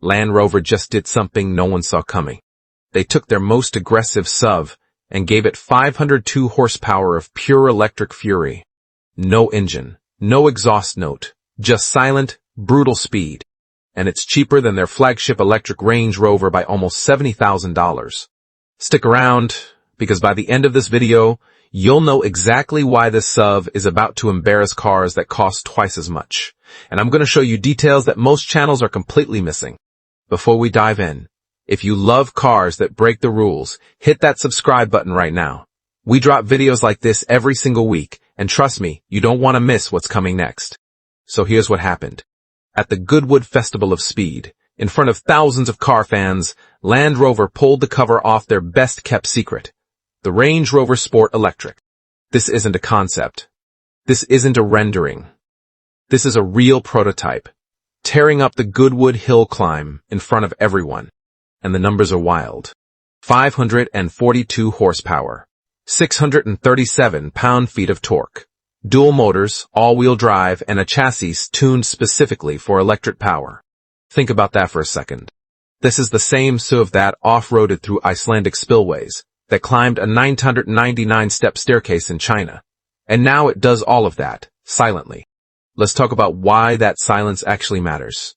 Land Rover just did something no one saw coming. They took their most aggressive SUV and gave it 502 horsepower of pure electric fury. No engine, no exhaust note, just silent, brutal speed. And it's cheaper than their flagship electric Range Rover by almost $70,000. Stick around, because by the end of this video, you'll know exactly why this SUV is about to embarrass cars that cost twice as much. And I'm going to show you details that most channels are completely missing. Before we dive in, if you love cars that break the rules, hit that subscribe button right now. We drop videos like this every single week, and trust me, you don't want to miss what's coming next. So here's what happened. At the Goodwood Festival of Speed, in front of thousands of car fans, Land Rover pulled the cover off their best-kept secret, the Range Rover Sport Electric. This isn't a concept. This isn't a rendering. This is a real prototype, tearing up the Goodwood Hill climb in front of everyone. And the numbers are wild. 542 horsepower, 637 pound-feet of torque, dual motors, all-wheel drive, and a chassis tuned specifically for electric power. Think about that for a second. This is the same SUV that off-roaded through Icelandic spillways, that climbed a 999-step staircase in China. And now it does all of that, silently. Let's talk about why that silence actually matters.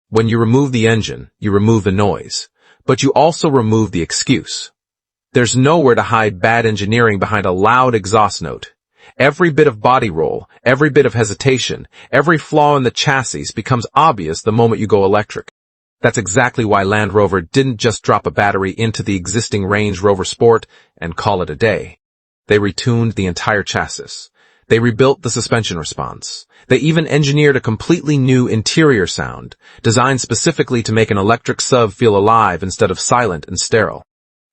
When you remove the engine, you remove the noise. But you also remove the excuse. There's nowhere to hide bad engineering behind a loud exhaust note. Every bit of body roll, every bit of hesitation, every flaw in the chassis becomes obvious the moment you go electric. That's exactly why Land Rover didn't just drop a battery into the existing Range Rover Sport and call it a day. They retuned the entire chassis. They rebuilt the suspension response. They even engineered a completely new interior sound, designed specifically to make an electric SUV feel alive instead of silent and sterile.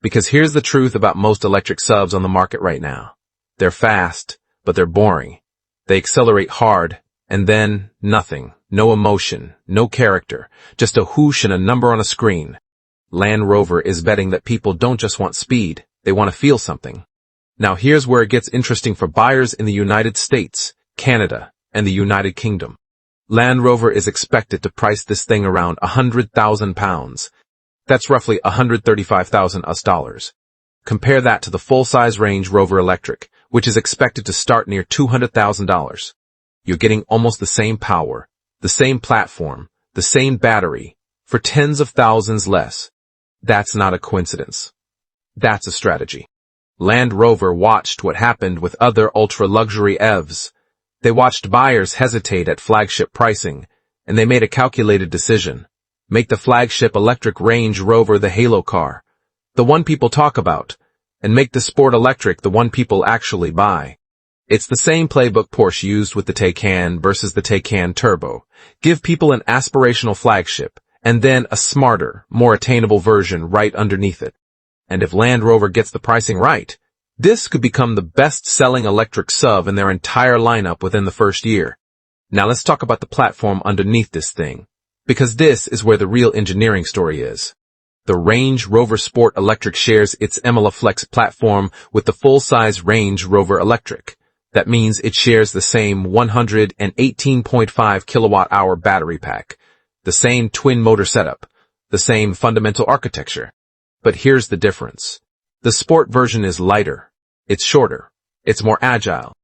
Because here's the truth about most electric SUVs on the market right now. They're fast, but they're boring. They accelerate hard, and then nothing. No emotion, no character, just a whoosh and a number on a screen. Land Rover is betting that people don't just want speed, they want to feel something. Now here's where it gets interesting for buyers in the United States, Canada, and the United Kingdom. Land Rover is expected to price this thing around £100,000. That's roughly $135,000 US. Compare that to the full-size Range Rover Electric, which is expected to start near $200,000. You're getting almost the same power, the same platform, the same battery, for tens of thousands less. That's not a coincidence. That's a strategy. Land Rover watched what happened with other ultra-luxury EVs. They watched buyers hesitate at flagship pricing, and they made a calculated decision. Make the flagship electric Range Rover the halo car, the one people talk about, and make the Sport Electric the one people actually buy. It's the same playbook Porsche used with the Taycan versus the Taycan Turbo. Give people an aspirational flagship, and then a smarter, more attainable version right underneath it. And if Land Rover gets the pricing right, this could become the best-selling electric SUV in their entire lineup within the first year. Now let's talk about the platform underneath this thing, because this is where the real engineering story is. The Range Rover Sport Electric shares its Flex platform with the full-size Range Rover Electric. That means it shares the same 118.5 kilowatt-hour battery pack, the same twin-motor setup, the same fundamental architecture. But here's the difference. The Sport version is lighter, it's shorter, it's more agile.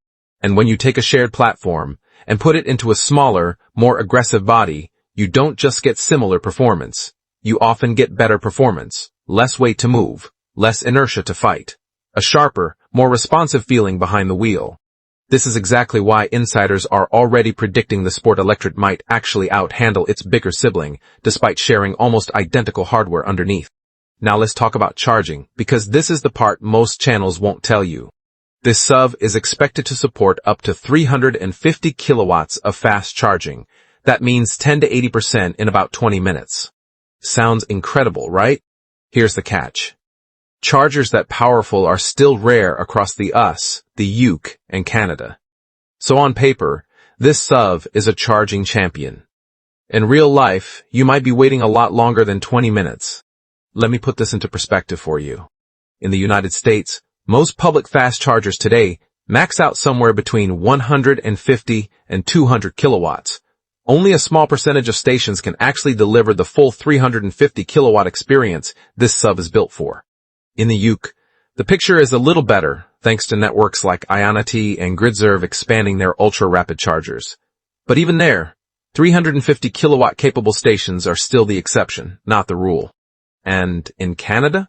And when you take a shared platform and put it into a smaller, more aggressive body, you don't just get similar performance. You often get better performance, less weight to move, less inertia to fight, a sharper, more responsive feeling behind the wheel. This is exactly why insiders are already predicting the Sport Electric might actually outhandle its bigger sibling, despite sharing almost identical hardware underneath. Now let's talk about charging, because this is the part most channels won't tell you. This SUV is expected to support up to 350 kilowatts of fast charging. That means 10 to 80% in about 20 minutes. Sounds incredible, right? Here's the catch. Chargers that powerful are still rare across the US, the UK, and Canada. So on paper, this SUV is a charging champion. In real life, you might be waiting a lot longer than 20 minutes. Let me put this into perspective for you. In the United States, most public fast chargers today max out somewhere between 150 and 200 kilowatts, Only a small percentage of stations can actually deliver the full 350 kilowatt experience this sub is built for. In the UK, the picture is a little better thanks to networks like Ionity and Gridserve expanding their ultra-rapid chargers. But even there, 350 kilowatt capable stations are still the exception, not the rule. And in Canada?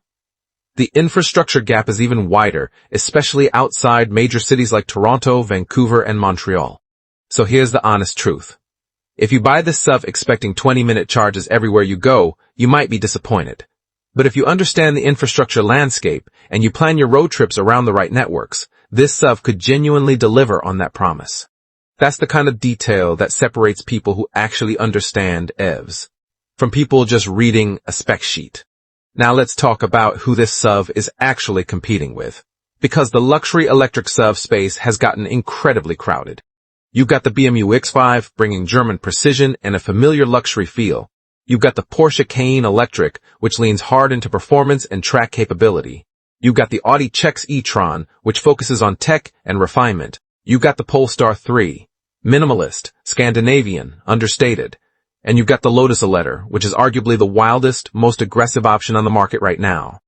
The infrastructure gap is even wider, especially outside major cities like Toronto, Vancouver, and Montreal. So here's the honest truth. If you buy this sub expecting 20-minute charges everywhere you go, you might be disappointed. But if you understand the infrastructure landscape and you plan your road trips around the right networks, this sub could genuinely deliver on that promise. That's the kind of detail that separates people who actually understand EVs from people just reading a spec sheet. Now let's talk about who this sub is actually competing with, because the luxury electric sub space has gotten incredibly crowded. You've got the BMW X5 bringing German precision and a familiar luxury feel. You've got the Porsche Cayenne Electric, which leans hard into performance and track capability. You've got the Audi Q6 e-tron, which focuses on tech and refinement. You've got the Polestar 3, minimalist, Scandinavian, understated. And you've got the Lotus Eletre, which is arguably the wildest, most aggressive option on the market right now.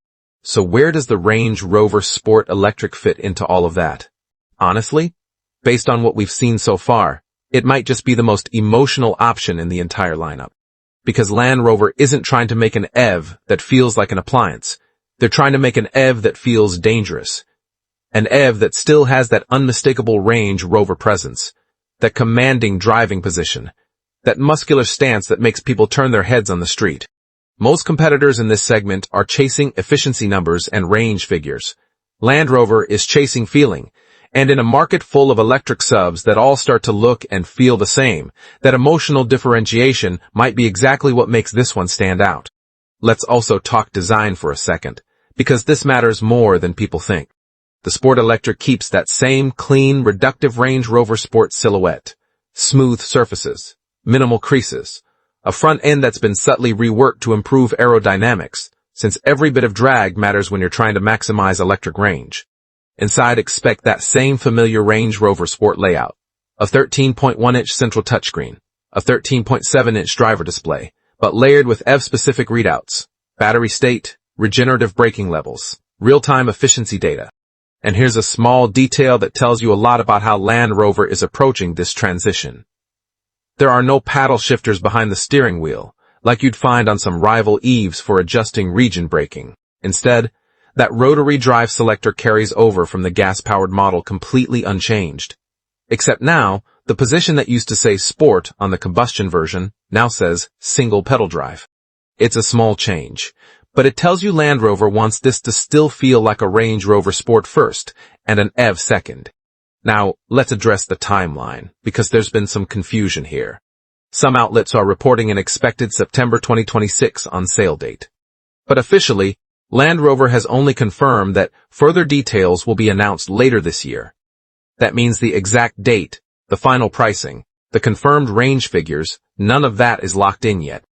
So where does the Range Rover Sport Electric fit into all of that? Honestly, based on what we've seen so far, it might just be the most emotional option in the entire lineup. Because Land Rover isn't trying to make an EV that feels like an appliance. They're trying to make an EV that feels dangerous. An EV that still has that unmistakable Range Rover presence, that commanding driving position, that muscular stance that makes people turn their heads on the street. Most competitors in this segment are chasing efficiency numbers and range figures. Land Rover is chasing feeling. And in a market full of electric subs that all start to look and feel the same, that emotional differentiation might be exactly what makes this one stand out. Let's also talk design for a second, because this matters more than people think. The Sport Electric keeps that same clean, reductive Range Rover Sport silhouette. Smooth surfaces, minimal creases, a front end that's been subtly reworked to improve aerodynamics, since every bit of drag matters when you're trying to maximize electric range. Inside, expect that same familiar Range Rover Sport layout. A 13.1-inch central touchscreen, a 13.7-inch driver display, but layered with EV-specific readouts, battery state, regenerative braking levels, real-time efficiency data. And here's a small detail that tells you a lot about how Land Rover is approaching this transition. There are no paddle shifters behind the steering wheel, like you'd find on some rival EVs for adjusting region braking. Instead, that rotary drive selector carries over from the gas-powered model completely unchanged. Except now, the position that used to say Sport on the combustion version now says single pedal drive. It's a small change, but it tells you Land Rover wants this to still feel like a Range Rover Sport first and an EV second. Now, let's address the timeline, because there's been some confusion here. Some outlets are reporting an expected September 2026 on sale date. But officially, Land Rover has only confirmed that further details will be announced later this year. That means the exact date, the final pricing, the confirmed range figures, none of that is locked in yet.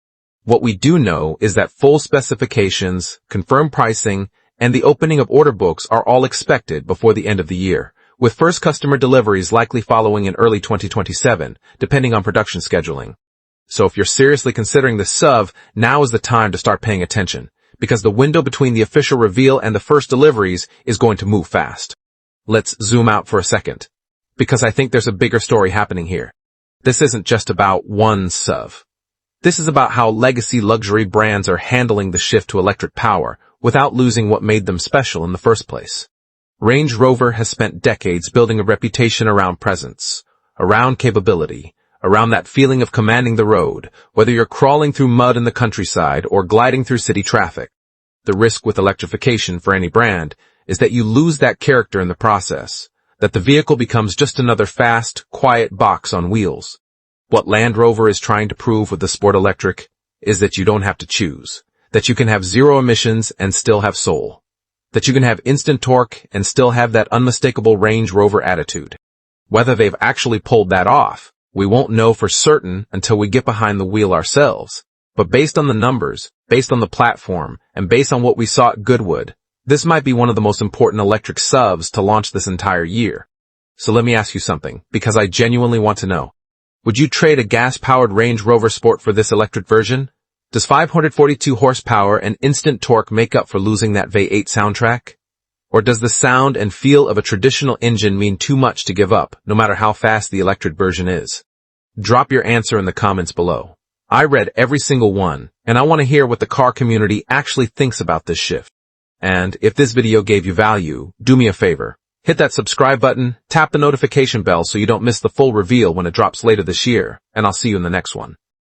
What we do know is that full specifications, confirmed pricing, and the opening of order books are all expected before the end of the year, with first customer deliveries likely following in early 2027, depending on production scheduling. So if you're seriously considering the SUV, now is the time to start paying attention, because the window between the official reveal and the first deliveries is going to move fast. Let's zoom out for a second, because I think there's a bigger story happening here. This isn't just about one SUV. This is about how legacy luxury brands are handling the shift to electric power without losing what made them special in the first place. Range Rover has spent decades building a reputation around presence, around capability, around that feeling of commanding the road, whether you're crawling through mud in the countryside or gliding through city traffic. The risk with electrification for any brand is that you lose that character in the process, that the vehicle becomes just another fast, quiet box on wheels. What Land Rover is trying to prove with the Sport Electric is that you don't have to choose, that you can have zero emissions and still have soul, that you can have instant torque and still have that unmistakable Range Rover attitude. Whether they've actually pulled that off, we won't know for certain until we get behind the wheel ourselves. But based on the numbers, based on the platform, and based on what we saw at Goodwood, this might be one of the most important electric SUVs to launch this entire year. So let me ask you something, because I genuinely want to know. Would you trade a gas-powered Range Rover Sport for this electric version? Does 542 horsepower and instant torque make up for losing that V8 soundtrack? Or does the sound and feel of a traditional engine mean too much to give up, no matter how fast the electric version is? Drop your answer in the comments below. I read every single one, and I want to hear what the car community actually thinks about this shift. And if this video gave you value, do me a favor. Hit that subscribe button, tap the notification bell so you don't miss the full reveal when it drops later this year, and I'll see you in the next one.